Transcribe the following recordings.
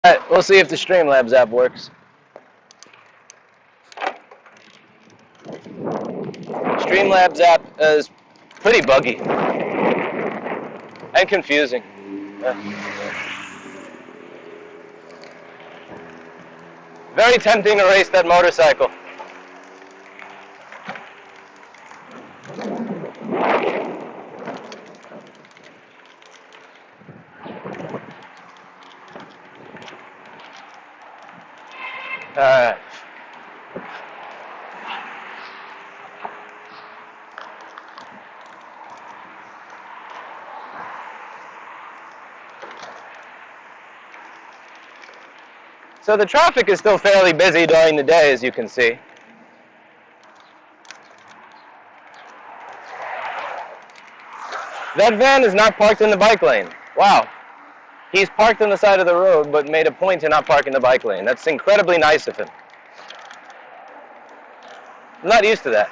Alright, we'll see if the Streamlabs app works. Streamlabs app is pretty buggy and confusing. Very tempting to race that motorcycle. Alright. So the traffic is still fairly busy during the day, as you can see. That van is not parked in the bike lane. Wow. He's parked on the side of the road, but made a point to not park in the bike lane. That's incredibly nice of him. I'm not used to that.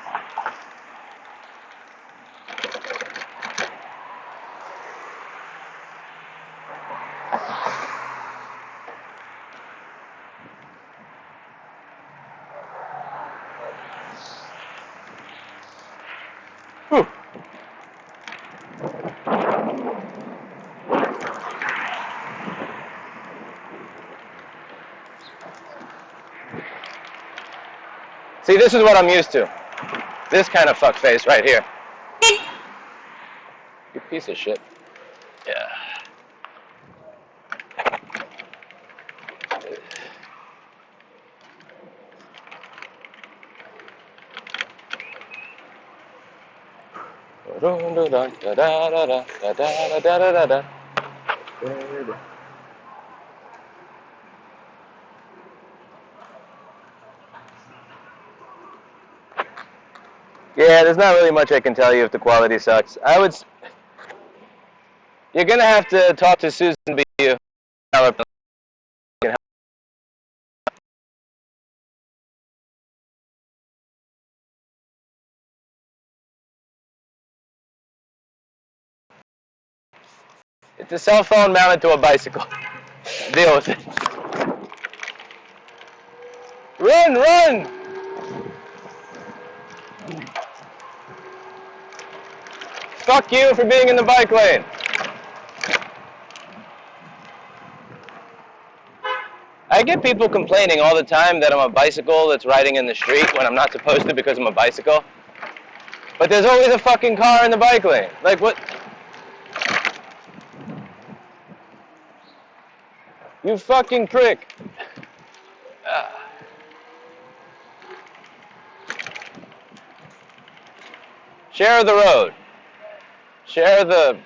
Whew. See, this is what I'm used to. This kind of fuckface right here. You piece of shit. Yeah. Yeah, there's not really much I can tell you if the quality sucks. You're gonna have to talk to Susan B. It's a cell phone mounted to a bicycle. Deal with it. Run, run! Fuck you for being in the bike lane. I get people complaining all the time that I'm a bicycle that's riding in the street when I'm not supposed to because I'm a bicycle. But there's always a fucking car in the bike lane. Like, what? You fucking prick. Share the road. Share the...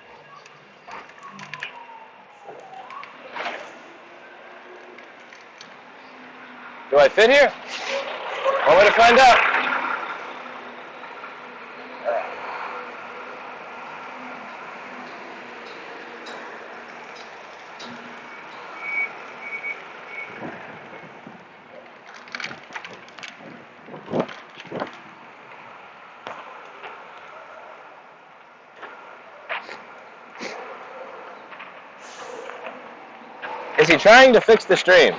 Do I fit here? One way to find out. Is he trying to fix the stream?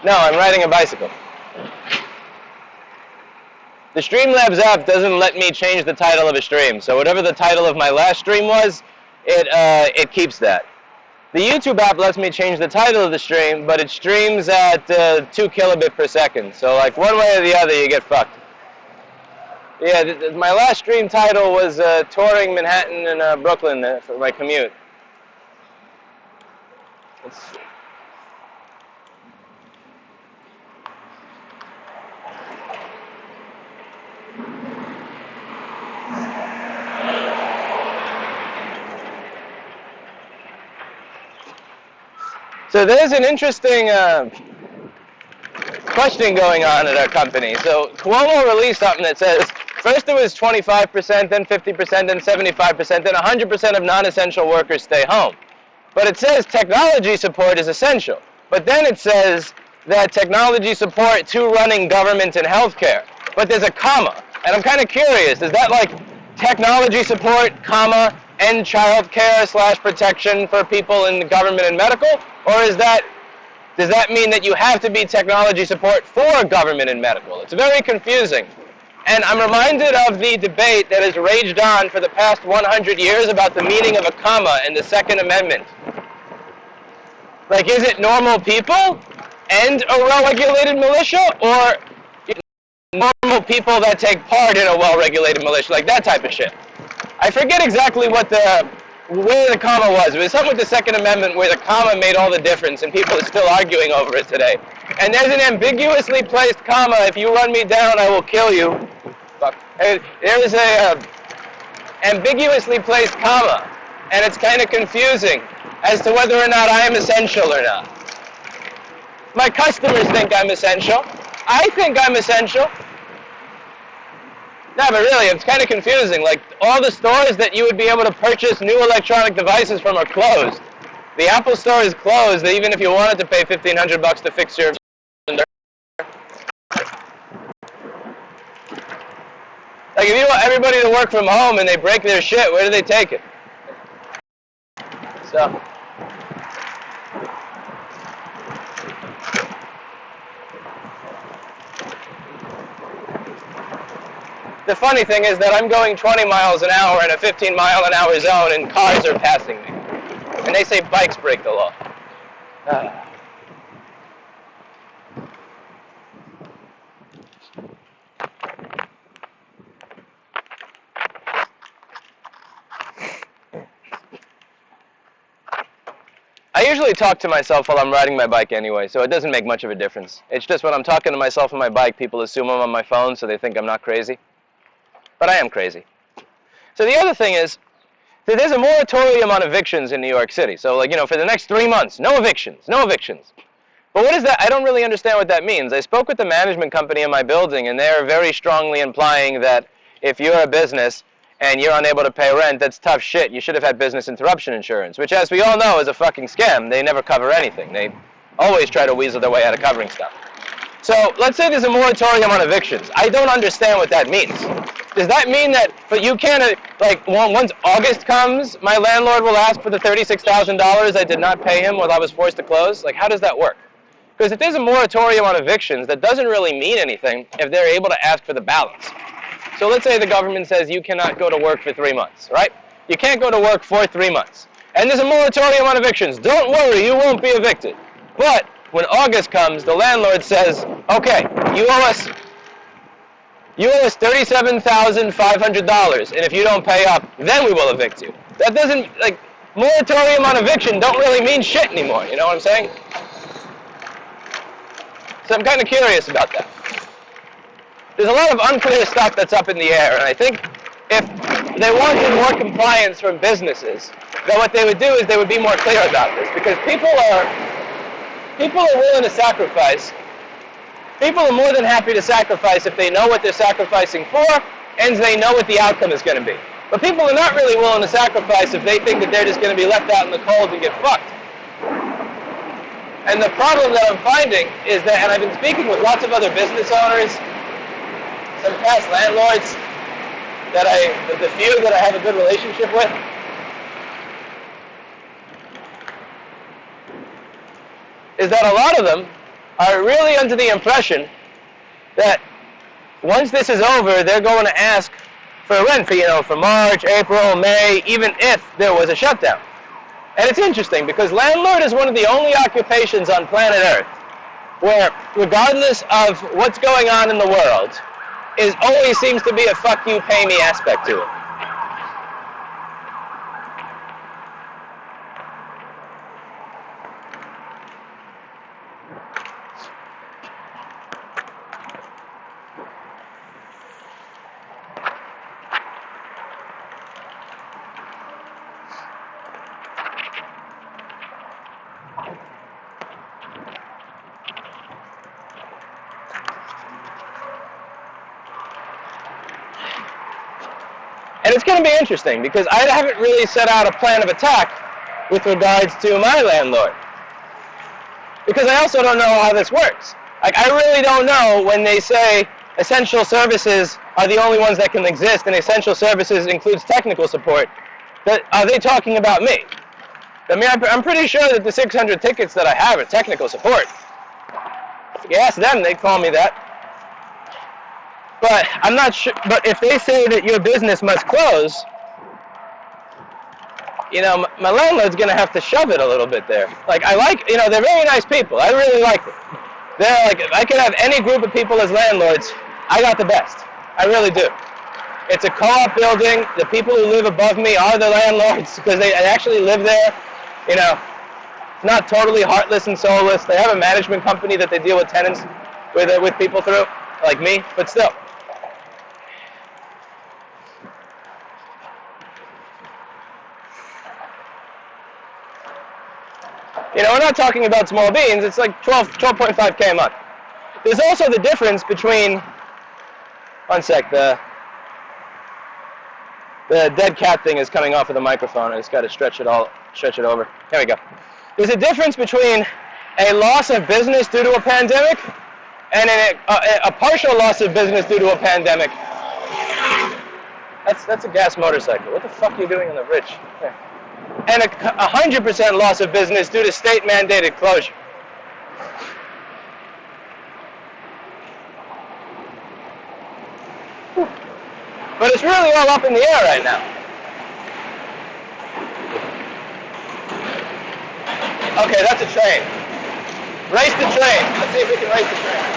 No, I'm riding a bicycle. The Streamlabs app doesn't let me change the title of a stream, so whatever the title of my last stream was, it keeps that. The YouTube app lets me change the title of the stream, but it streams at 2 kilobit per second, so like one way or the other you get fucked. Yeah, my last stream title was touring Manhattan and Brooklyn for my commute. So there's an interesting question going on at our company. So Cuomo released something that says, first it was 25%, then 50%, then 75%, then 100% of non-essential workers stay home. But it says technology support is essential. But then it says that technology support to running government and healthcare. But there's a comma. And I'm kind of curious, does that like technology support, comma, and child care / protection for people in the government and medical? Or does that mean that you have to be technology support for government and medical? It's very confusing. And I'm reminded of the debate that has raged on for the past 100 years about the meaning of a comma in the Second Amendment. Like, is it normal people and a well-regulated militia, or normal people that take part in a well-regulated militia, like that type of shit? I forget exactly where the comma was. It was something with the Second Amendment where the comma made all the difference, and people are still arguing over it today. And there's an ambiguously placed comma. If you run me down, I will kill you. Fuck. There is a ambiguously placed comma, and it's kind of confusing as to whether or not I am essential or not. My customers think I'm essential. I think I'm essential. No, but really, it's kind of confusing. Like, all the stores that you would be able to purchase new electronic devices from are closed. The Apple Store is closed, even if you wanted to pay $1,500 to fix your... Like, if you want everybody to work from home and they break their shit, where do they take it? So... The funny thing is that I'm going 20 miles an hour in a 15-mile-an-hour zone, and cars are passing me. And they say bikes break the law. I usually talk to myself while I'm riding my bike anyway, so it doesn't make much of a difference. It's just when I'm talking to myself on my bike, people assume I'm on my phone, so they think I'm not crazy. But I am crazy. So the other thing is that there's a moratorium on evictions in New York City. So, like, for the next 3 months, no evictions, no evictions. But what is that? I don't really understand what that means. I spoke with the management company in my building, and they're very strongly implying that if you're a business and you're unable to pay rent, that's tough shit. You should have had business interruption insurance, which, as we all know, is a fucking scam. They never cover anything. They always try to weasel their way out of covering stuff. So let's say there's a moratorium on evictions. I don't understand what that means. Does that mean that, but you can't, like, once August comes, my landlord will ask for the $36,000 I did not pay him while I was forced to close? Like, how does that work? Because if there's a moratorium on evictions, that doesn't really mean anything if they're able to ask for the balance. So let's say the government says you cannot go to work for 3 months, right? You can't go to work for 3 months. And there's a moratorium on evictions. Don't worry, you won't be evicted. But when August comes, the landlord says, okay, you owe us $37,500, and if you don't pay up, then we will evict you. That doesn't, like, moratorium on eviction don't really mean shit anymore, you know what I'm saying? So I'm kind of curious about that. There's a lot of unclear stuff that's up in the air, and I think if they wanted more compliance from businesses, then what they would do is they would be more clear about this, because people are willing to sacrifice. People are more than happy to sacrifice if they know what they're sacrificing for, and they know what the outcome is going to be. But people are not really willing to sacrifice if they think that they're just going to be left out in the cold and get fucked. And the problem that I'm finding is that, and I've been speaking with lots of other business owners, some past landlords, the few that I have a good relationship with, is that a lot of them are really under the impression that once this is over, they're going to ask for rent for March, April, May, even if there was a shutdown. And it's interesting because landlord is one of the only occupations on planet Earth where, regardless of what's going on in the world, always seems to be a fuck you, pay me aspect to it. And it's going to be interesting because I haven't really set out a plan of attack with regards to my landlord. Because I also don't know how this works. Like, I really don't know when they say essential services are the only ones that can exist, and essential services includes technical support, are they talking about me? I mean, I'm pretty sure that the 600 tickets that I have are technical support. If you ask them, they'd call me that. But I'm not sure. But if they say that your business must close, you know, my landlord's going to have to shove it a little bit there. Like, you know, they're very nice people. I really like them. They're like, if I could have any group of people as landlords, I got the best. I really do. It's a co-op building. The people who live above me are the landlords because they actually live there. You know, not totally heartless and soulless. They have a management company that they deal with tenants, with people through, like me, but still. You know, we're not talking about small beans. It's like 12.5K a month. There's also the difference between, one sec, the dead cat thing is coming off of the microphone. I just got to stretch it over. There we go. There's a difference between a loss of business due to a pandemic and a partial loss of business due to a pandemic. That's a gas motorcycle. What the fuck are you doing on the bridge? There. And a 100% loss of business due to state-mandated closure. But it's really all up in the air right now. Okay, that's a train. Race the train. Let's see if we can race the train.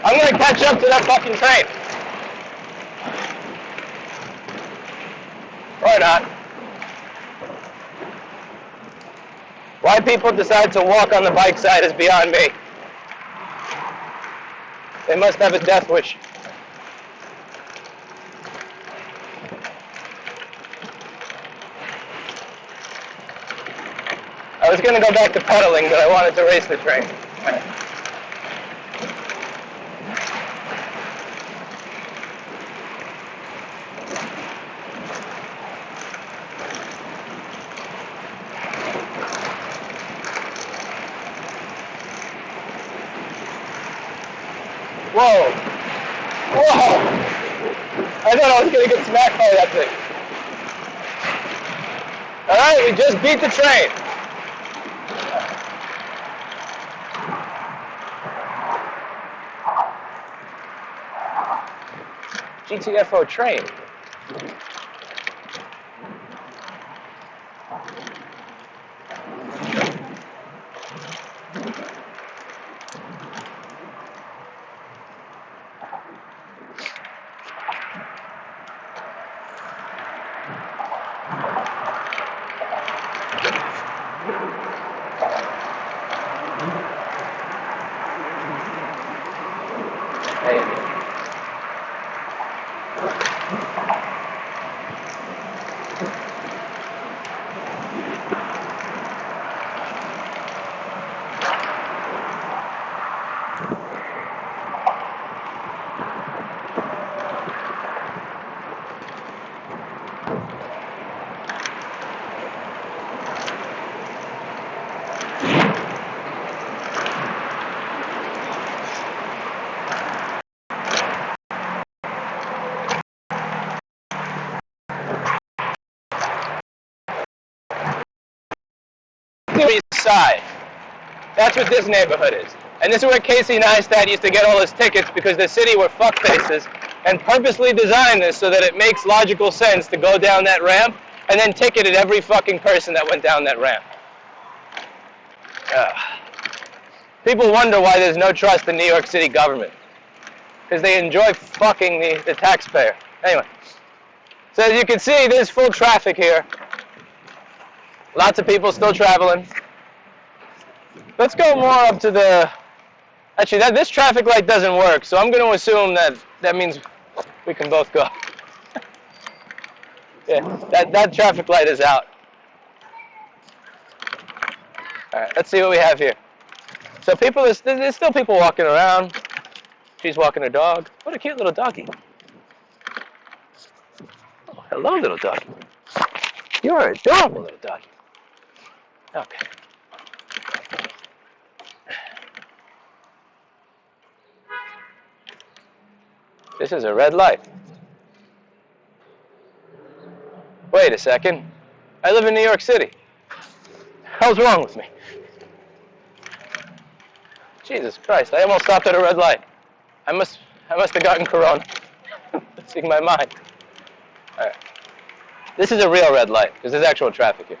I'm going to catch up to that fucking train. Or not. Why people decide to walk on the bike side is beyond me. They must have a death wish. I was going to go back to pedaling, but I wanted to race the train. Whoa! Whoa! I thought I was going to get smacked by that thing. Alright, we just beat the train. GTFO train. Side. That's what this neighborhood is. And this is where Casey Neistat used to get all his tickets because the city were fuckfaces and purposely designed this so that it makes logical sense to go down that ramp and then ticketed every fucking person that went down that ramp. People wonder why there's no trust in New York City government. Because they enjoy fucking the taxpayer. Anyway. So as you can see, there's full traffic here. Lots of people still traveling. Let's go more up to the... Actually, this traffic light doesn't work, so I'm going to assume that means we can both go. Yeah, that traffic light is out. All right, let's see what we have here. So there's still people walking around. She's walking her dog. What a cute little doggy. Hello, little doggy. You're an adorable little doggy. Okay. This is a red light. Wait a second. I live in New York City. Hell's wrong with me? Jesus Christ, I almost stopped at a red light. I must have gotten corona. Losing my mind. All right. This is a real red light, because there's actual traffic here.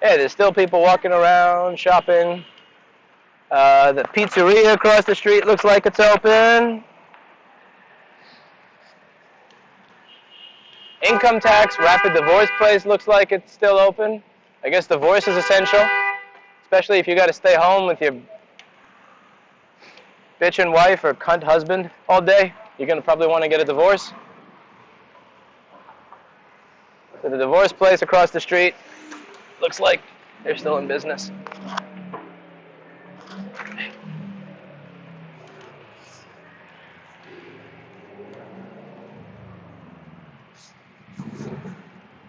Yeah, there's still people walking around, shopping. The pizzeria across the street looks like it's open. Income tax, rapid divorce place looks like it's still open. I guess divorce is essential, especially if you got to stay home with your bitchin' wife or cunt husband all day. You're going to probably want to get a divorce. So the divorce place across the street looks like they're still in business.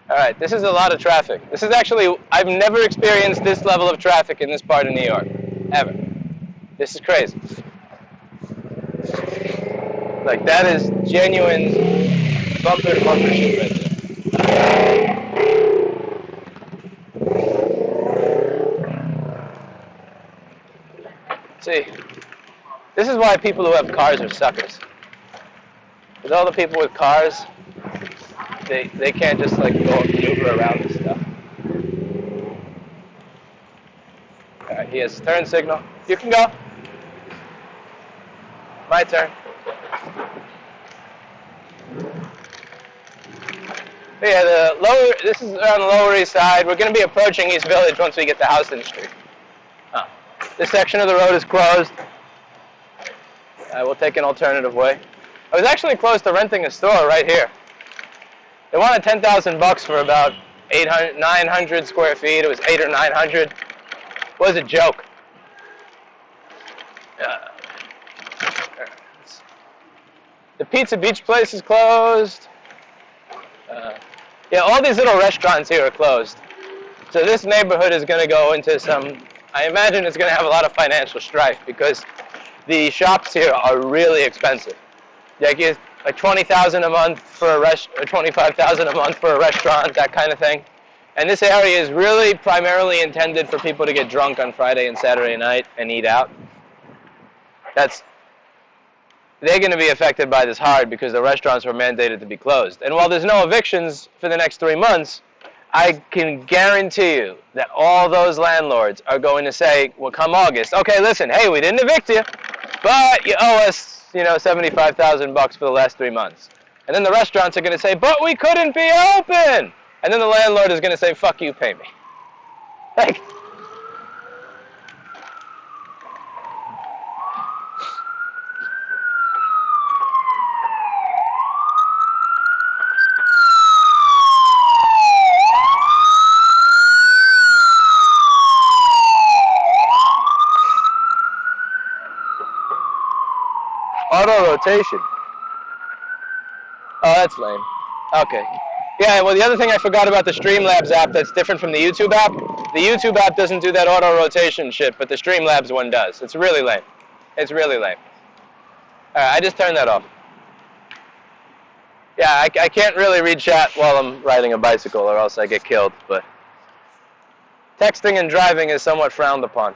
All right, this is a lot of traffic. This is actually, I've never experienced this level of traffic in this part of New York, ever. This is crazy. Like, that is genuine bumper to bumper shit right there. See, this is why people who have cars are suckers. Because all the people with cars, they can't just like go and maneuver around this stuff. All right, he has turn signal. You can go. My turn. Yeah, this is on the Lower East Side. We're going to be approaching East Village once we get to Houston Street. This section of the road is closed. We'll take an alternative way. I was actually close to renting a store right here. They wanted $10,000 for about 900 square feet. It was 800 or 900. It was a joke. The Pizza Beach place is closed. Yeah, all these little restaurants here are closed. So this neighborhood is going to go into some, I imagine it's going to have a lot of financial strife because the shops here are really expensive. Like $20,000 a month for a or $25,000 a month for a restaurant, that kind of thing. And this area is really primarily intended for people to get drunk on Friday and Saturday night and eat out. They're going to be affected by this hard because the restaurants were mandated to be closed. And while there's no evictions for the next 3 months, I can guarantee you that all those landlords are going to say, well, come August, okay, listen, hey, we didn't evict you, but you owe us, $75,000 for the last 3 months. And then the restaurants are going to say, but we couldn't be open. And then the landlord is going to say, fuck you, pay me. Like, auto rotation. Oh, that's lame. Okay. Yeah, well, the other thing I forgot about the Streamlabs app that's different from the YouTube app, the YouTube app doesn't do that auto rotation shit, but the Streamlabs one does. It's really lame. It's really lame. All right, I just turned that off. Yeah, I can't really read chat while I'm riding a bicycle or else I get killed, but texting and driving is somewhat frowned upon.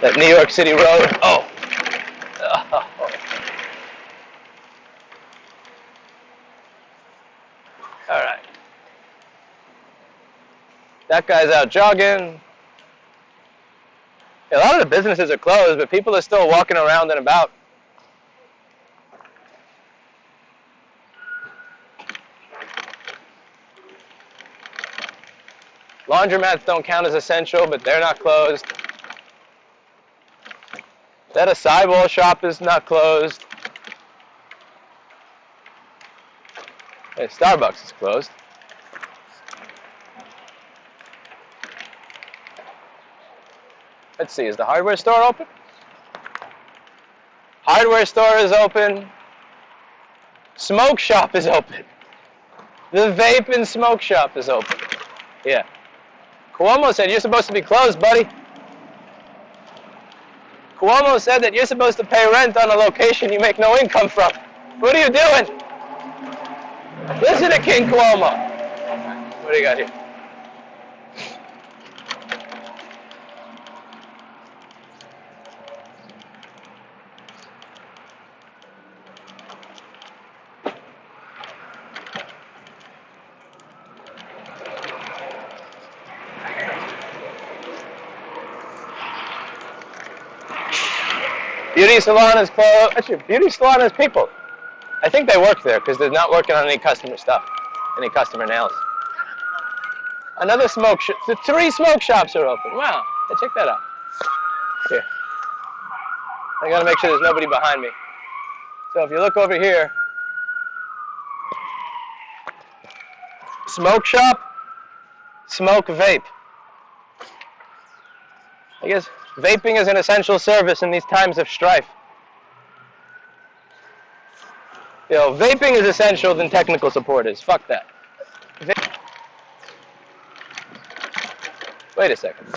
That New York City road. Oh. All right. That guy's out jogging. A lot of the businesses are closed, but people are still walking around and about. Laundromats don't count as essential, but they're not closed. That acai bowl shop is not closed. Hey, Starbucks is closed. Let's see, is the hardware store open? Hardware store is open. Smoke shop is open. The vape and smoke shop is open. Yeah. Cuomo said, you're supposed to be closed, buddy. Cuomo said that you're supposed to pay rent on a location you make no income from. What are you doing? Listen to King Cuomo. What do you got here? Beauty salon is closed. Actually, beauty salon has people. I think they work there because they're not working on any customer stuff, any customer nails. Another smoke shop. 3 smoke shops are open. Wow. Hey, check that out. Here. I gotta make sure there's nobody behind me. So if you look over here, smoke shop, smoke vape. I guess vaping is an essential service in these times of strife. You know, vaping is essential than technical support is. Fuck that. Wait a second.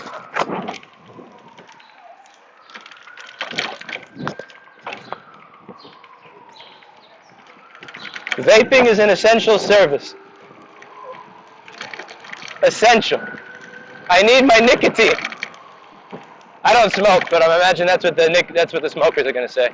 Vaping is an essential service. Essential. I need my nicotine. I don't smoke, but I imagine that's what the smokers are going to say.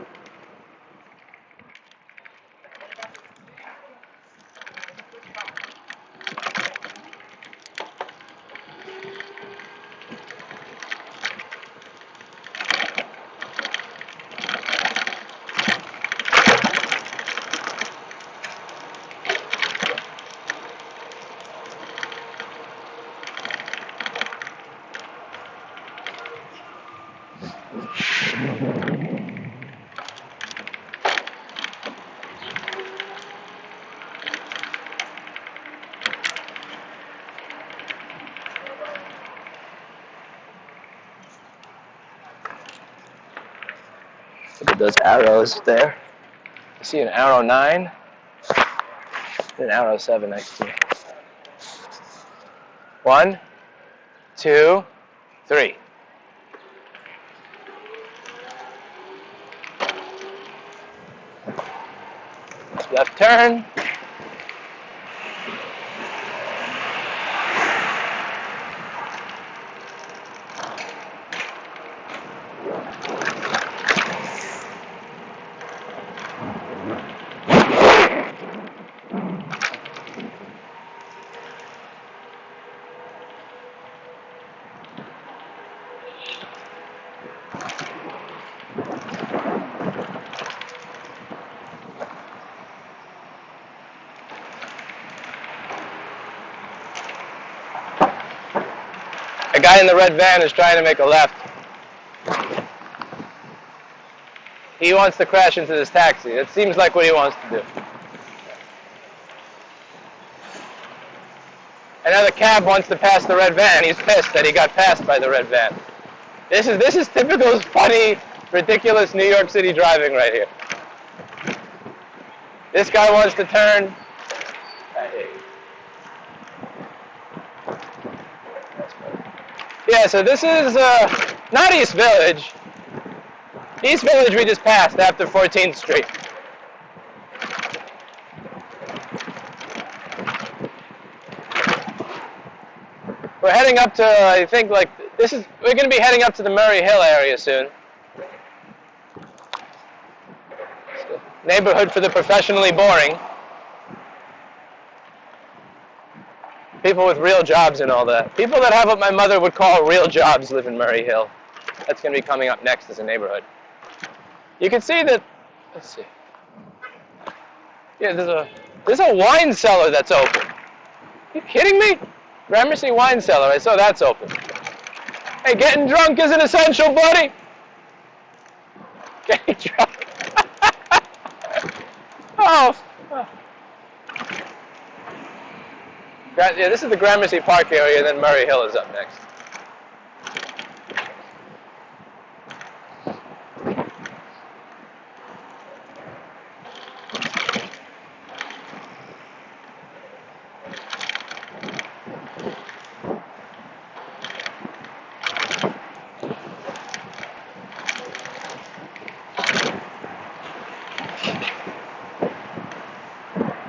Look at those arrows there. I see an arrow 9 and an arrow 7 next to me. 1, 2, 3. Left turn. A guy in the red van is trying to make a left. He wants to crash into this taxi. It seems like what he wants to do. And now the cab wants to pass the red van. He's pissed that he got passed by the red van. This is typical funny, ridiculous New York City driving right here. This guy wants to turn. Yeah, so this is not East Village. East Village we just passed after 14th Street. We're heading up to, I think, like, we're going to be heading up to the Murray Hill area soon. Neighborhood for the professionally boring. People with real jobs and all that. People that have what my mother would call real jobs live in Murray Hill. That's going to be coming up next as a neighborhood. You can see that, let's see. Yeah, there's a wine cellar that's open. Are you kidding me? Gramercy Wine Cellar, I saw that's open. Hey, getting drunk is an essential, buddy. Getting drunk. Oh. Yeah, this is the Gramercy Park area, and then Murray Hill is up next.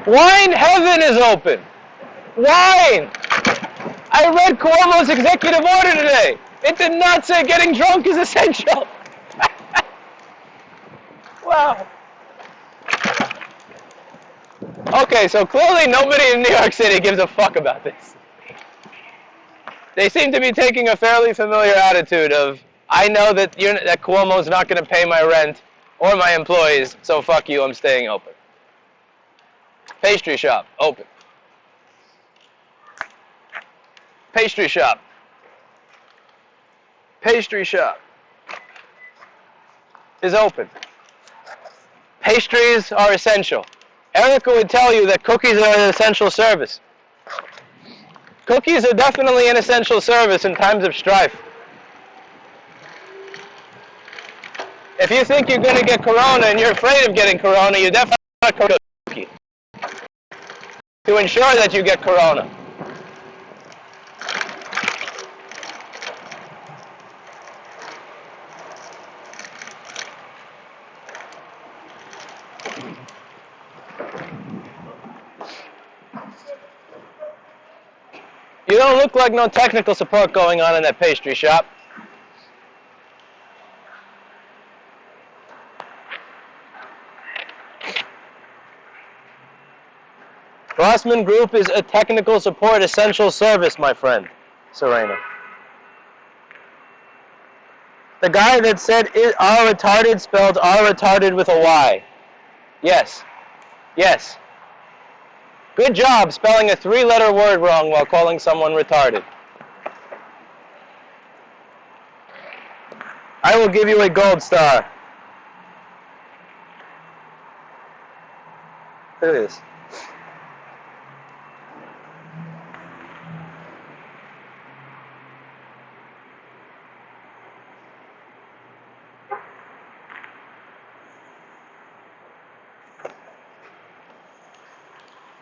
Wine Heaven is open. Wine! I read Cuomo's executive order today. It did not say getting drunk is essential. Wow. Okay, so clearly nobody in New York City gives a fuck about this. They seem to be taking a fairly familiar attitude of, I know that Cuomo's not going to pay my rent or my employees, so fuck you, I'm staying open. Pastry shop, open. Pastry shop. Pastry shop is open. Pastries are essential. Erica would tell you that cookies are an essential service. Cookies are definitely an essential service in times of strife. If you think you're going to get corona and you're afraid of getting corona, you definitely want a cookie to ensure that you get corona. You don't look like no technical support going on in that pastry shop. Rossman Group is a technical support essential service, my friend, Serena. The guy that said are retarded spelled are retarded with a Y. Yes. Yes. Good job spelling a 3-letter word wrong while calling someone retarded. I will give you a gold star. Look at this.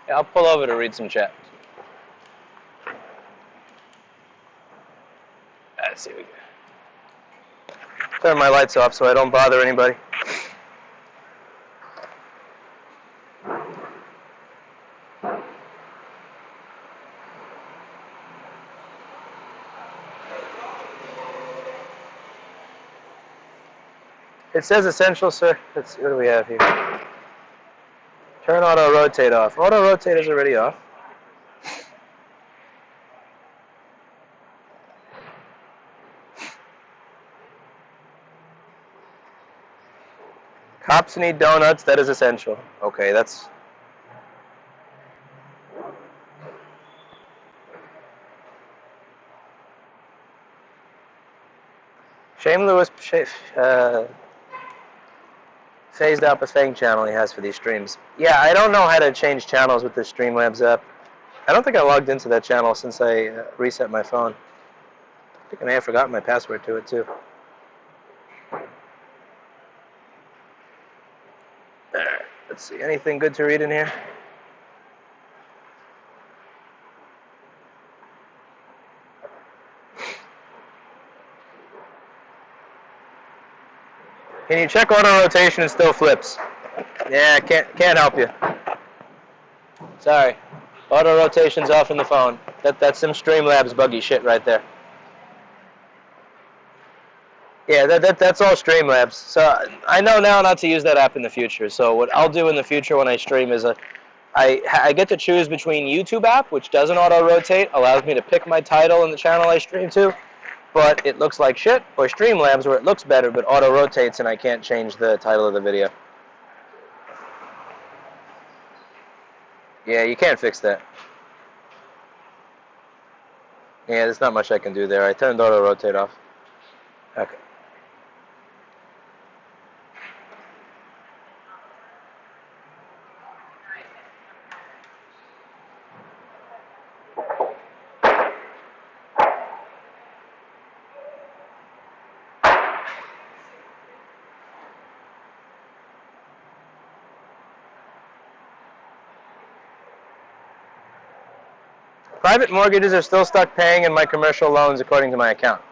Yeah, I'll pull over to read some chat. Let's see. Turn my lights off so I don't bother anybody. It says essential, sir. Let's see, what do we have here? Turn auto rotate off. Auto rotate is already off. Cops need donuts. That is essential. Okay, that's. Shane Lewis phased out the Fang channel he has for these streams. Yeah, I don't know how to change channels with this Streamlabs app. I don't think I logged into that channel since I reset my phone. I think I may have forgotten my password to it too. Let's see, anything good to read in here? Can you check auto rotation? It still flips. Yeah, can't help you. Sorry, auto rotation's off in the phone. That's some Streamlabs buggy shit right there. Yeah, that's all Streamlabs. So I know now not to use that app in the future. So what I'll do in the future when I stream is I get to choose between YouTube app, which doesn't auto rotate, allows me to pick my title and the channel I stream to, but it looks like shit, or Streamlabs where it looks better but auto rotates and I can't change the title of the video. Yeah, you can't fix that. Yeah, there's not much I can do there. I turned auto rotate off. Okay. Private mortgages are still stuck paying in my commercial loans according to my account.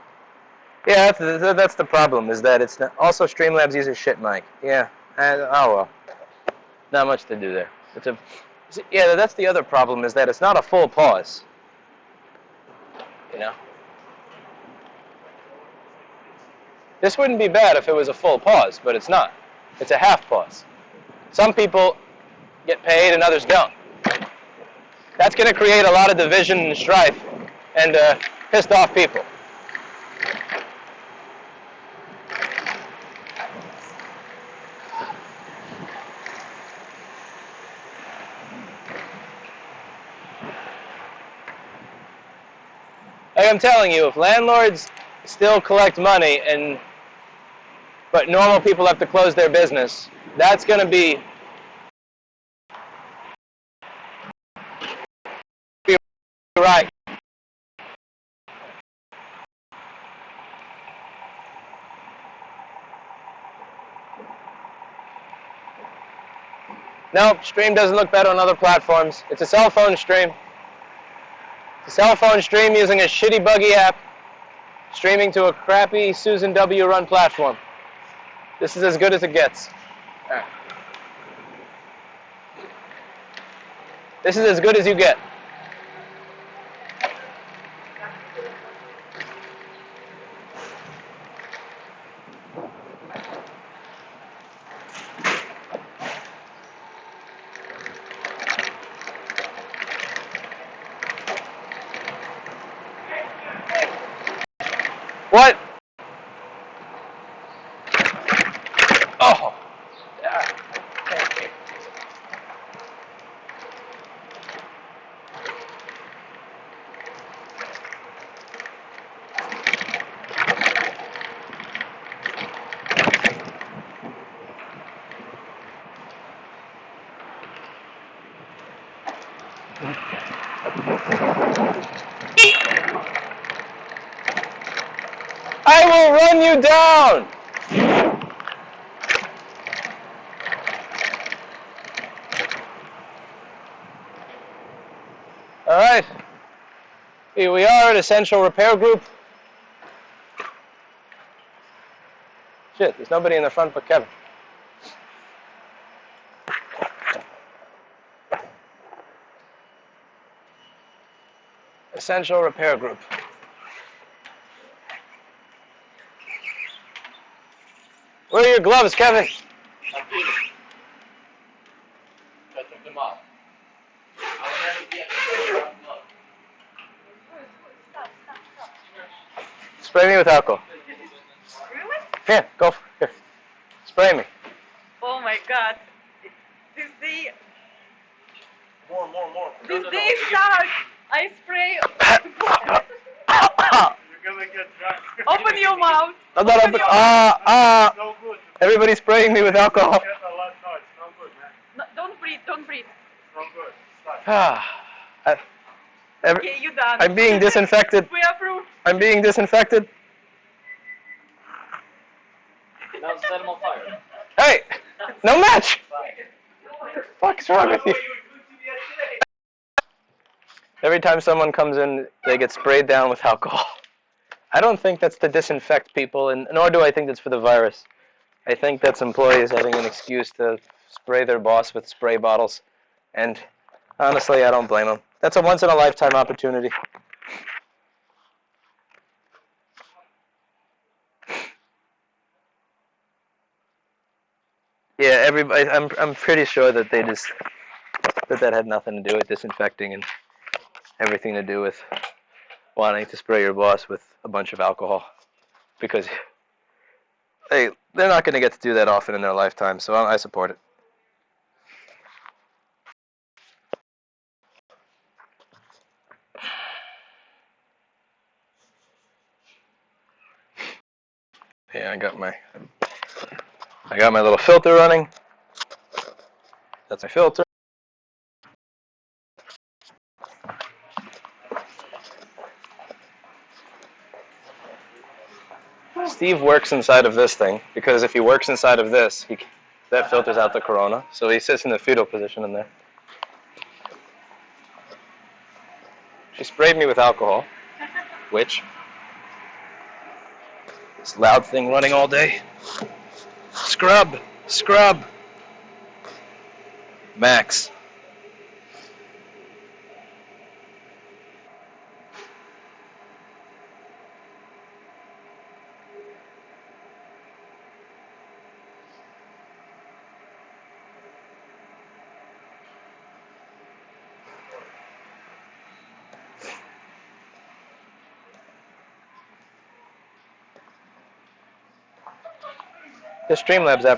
Yeah, that's the problem, is that it's not, also Streamlabs uses shit mic. Yeah, oh well. Not much to do there. Yeah, that's the other problem, is that it's not a full pause. You know? This wouldn't be bad if it was a full pause, but it's not. It's a half pause. Some people get paid and others don't. That's going to create a lot of division and strife and pissed off people. Like I'm telling you, if landlords still collect money but normal people have to close their business, that's going to be right. Nope, stream doesn't look better on other platforms. It's a cell phone stream. It's a cell phone stream using a shitty buggy app, streaming to a crappy Susan W. run platform. This is as good as it gets. All right. This is as good as you get. What? Oh. Yeah. I will run you down! All right. Here we are at Essential Repair Group. Shit, there's nobody in the front but Kevin. Essential Repair Group. Where are your gloves, Kevin? I took them off. I'll never be able to Spray me with alcohol. Really? Here, go. Here. Spray me. Oh my God. This day, More. this day starts. I spray. You're gonna get drunk. Open your mouth. I'm not open. No good. Everybody's spraying me with alcohol. Get a lot. No, it's no good, man. No, don't breathe. Don't breathe. No good. Stop. Okay, you done. I'm being disinfected. We approve. I'm being disinfected. Now set them on fire. Hey, no match. What the fuck's wrong with you? Every time someone comes in, they get sprayed down with alcohol. I don't think that's to disinfect people, and nor do I think that's for the virus. I think that's employees having an excuse to spray their boss with spray bottles, and honestly, I don't blame them. That's a once-in-a-lifetime opportunity. Yeah, everybody. I'm pretty sure that that had nothing to do with disinfecting and everything to do with wanting to spray your boss with a bunch of alcohol, because they're not going to get to do that often in their lifetime. So I support it. Yeah, I got my little filter running. That's my filter. Steve works inside of this thing because if he works inside of this, that filters out the corona. So he sits in the fetal position in there. She sprayed me with alcohol, which this loud thing running all day. Scrub, scrub. Max. The Streamlabs app